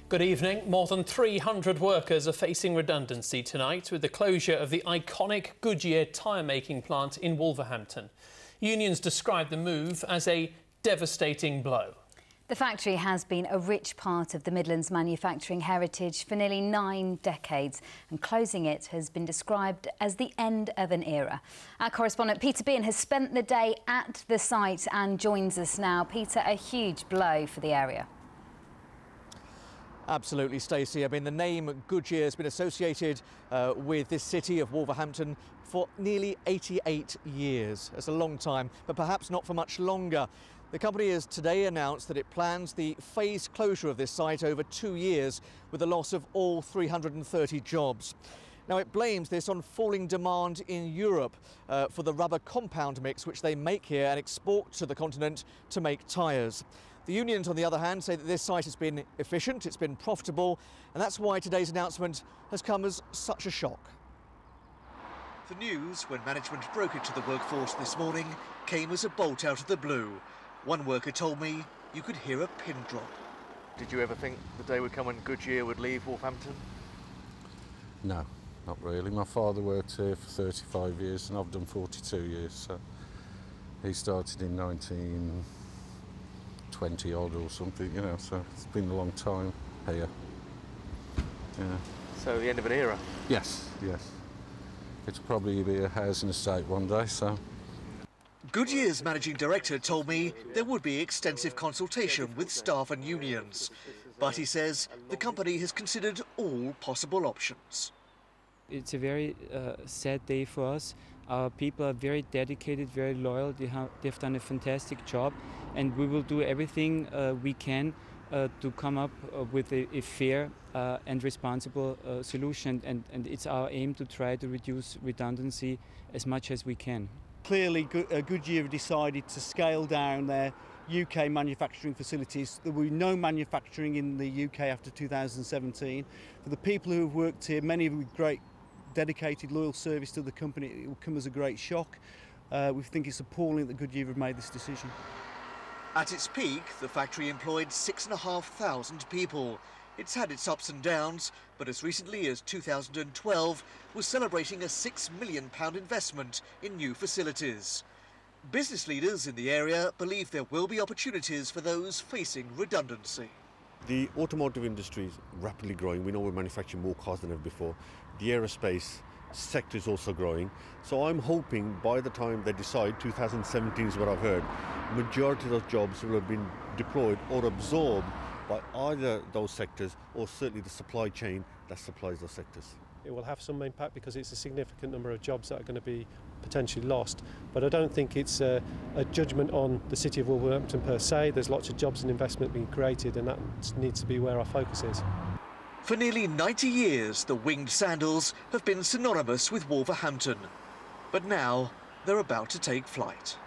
Good evening. More than 300 workers are facing redundancy tonight with the closure of the iconic Goodyear tyre-making plant in Wolverhampton. Unions describe the move as a devastating blow. The factory has been a rich part of the Midlands manufacturing heritage for nearly 9 decades, and closing it has been described as the end of an era. Our correspondent Peter Bean has spent the day at the site and joins us now. Peter, a huge blow for the area. Absolutely, Stacey. I mean, the name Goodyear has been associated with this city of Wolverhampton for nearly 88 years. It's a long time, but perhaps not for much longer. The company has today announced that it plans the phased closure of this site over 2 years with the loss of all 330 jobs. Now, it blames this on falling demand in Europe for the rubber compound mix which they make here and export to the continent to make tyres. The unions, on the other hand, say that this site has been efficient, it's been profitable, and that's why today's announcement has come as such a shock. The news, when management broke it to the workforce this morning, came as a bolt out of the blue. One worker told me you could hear a pin drop. Did you ever think the day would come when Goodyear would leave Wolverhampton? No, not really. My father worked here for 35 years and I've done 42 years. So he started in 1920 odd or something, you know, so it's been a long time here. Yeah. So the end of an era? Yes, yes. It'll probably be a housing estate one day, so. Goodyear's managing director told me there would be extensive consultation with staff and unions, but he says the company has considered all possible options. It's a very sad day for us. Our people are very dedicated, very loyal. They've done a fantastic job, and we will do everything we can to come up with a fair and responsible solution, and it's our aim to try to reduce redundancy as much as we can. Clearly, Goodyear have decided to scale down their UK manufacturing facilities. There will be no manufacturing in the UK after 2017. For the people who have worked here, many with great dedicated, loyal service to the company, it will come as a great shock. We think it's appalling that Goodyear have made this decision. At its peak, the factory employed 6,500 people. It's had its ups and downs, but as recently as 2012 was celebrating a £6 million investment in new facilities. Business leaders in the area believe there will be opportunities for those facing redundancy. The automotive industry is rapidly growing. We know we're manufacturing more cars than ever before. The aerospace sector is also growing. So I'm hoping by the time they decide, 2017 is what I've heard, majority of those jobs will have been deployed or absorbed by either those sectors or certainly the supply chain that supplies those sectors. It will have some impact because it's a significant number of jobs that are going to be potentially lost, but I don't think it's a judgment on the city of Wolverhampton per se. There's lots of jobs and investment being created, and that needs to be where our focus is. For nearly 90 years, the winged sandals have been synonymous with Wolverhampton, but now they're about to take flight.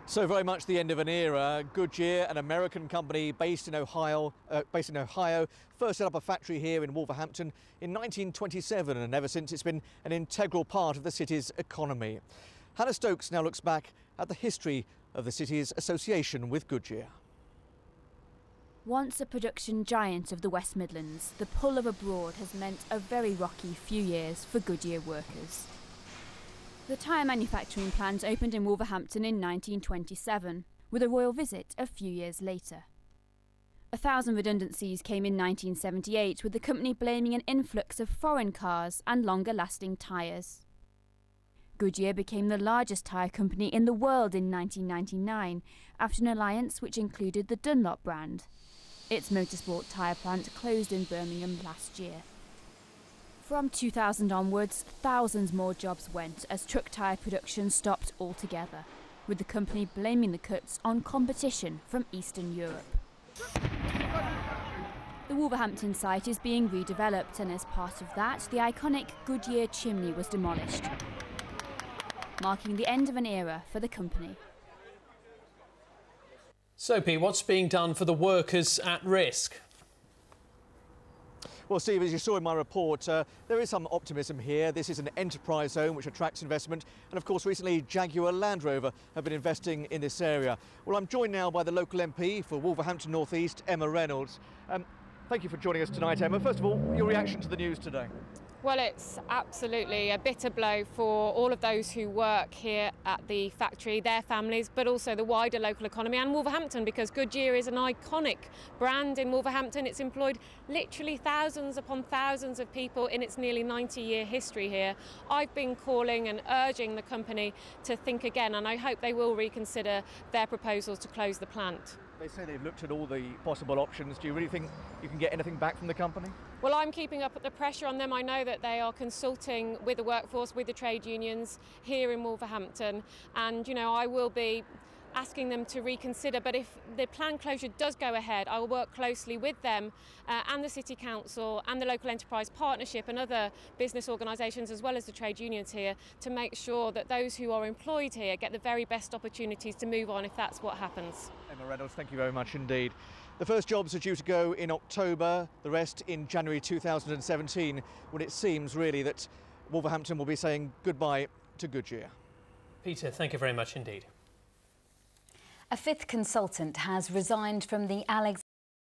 So very much the end of an era. Goodyear, an American company based in Ohio, first set up a factory here in Wolverhampton in 1927, and ever since it's been an integral part of the city's economy. Hannah Stokes now looks back at the history of the city's association with Goodyear. Once a production giant of the West Midlands, the pull of abroad has meant a very rocky few years for Goodyear workers. The tyre manufacturing plant opened in Wolverhampton in 1927, with a royal visit a few years later. 1,000 redundancies came in 1978, with the company blaming an influx of foreign cars and longer-lasting tyres. Goodyear became the largest tyre company in the world in 1999, after an alliance which included the Dunlop brand. Its motorsport tyre plant closed in Birmingham last year. From 2000 onwards, thousands more jobs went as truck tyre production stopped altogether, with the company blaming the cuts on competition from Eastern Europe. The Wolverhampton site is being redeveloped, and as part of that, the iconic Goodyear chimney was demolished, marking the end of an era for the company. So, Pete, what's being done for the workers at risk? Well, Steve, as you saw in my report, there is some optimism here. This is an enterprise zone which attracts investment. And of course, recently Jaguar Land Rover have been investing in this area. Well, I'm joined now by the local MP for Wolverhampton North East, Emma Reynolds. Thank you for joining us tonight, Emma. First of all, your reaction to the news today? Well, it's absolutely a bitter blow for all of those who work here at the factory, their families, but also the wider local economy and Wolverhampton, because Goodyear is an iconic brand in Wolverhampton. It's employed literally thousands upon thousands of people in its nearly 90-year history here. I've been calling and urging the company to think again, and I hope they will reconsider their proposals to close the plant. They say they've looked at all the possible options. Do you really think you can get anything back from the company? Well, I'm keeping up the pressure on them. I know that they are consulting with the workforce, with the trade unions here in Wolverhampton. And, you know, I will be asking them to reconsider. But if the planned closure does go ahead, I will work closely with them and the City Council and the Local Enterprise Partnership and other business organisations, as well as the trade unions here, to make sure that those who are employed here get the very best opportunities to move on if that's what happens. Emma Reynolds, thank you very much indeed. The first jobs are due to go in October, the rest in January 2017, when it seems really that Wolverhampton will be saying goodbye to Goodyear. Peter, thank you very much indeed. A fifth consultant has resigned from the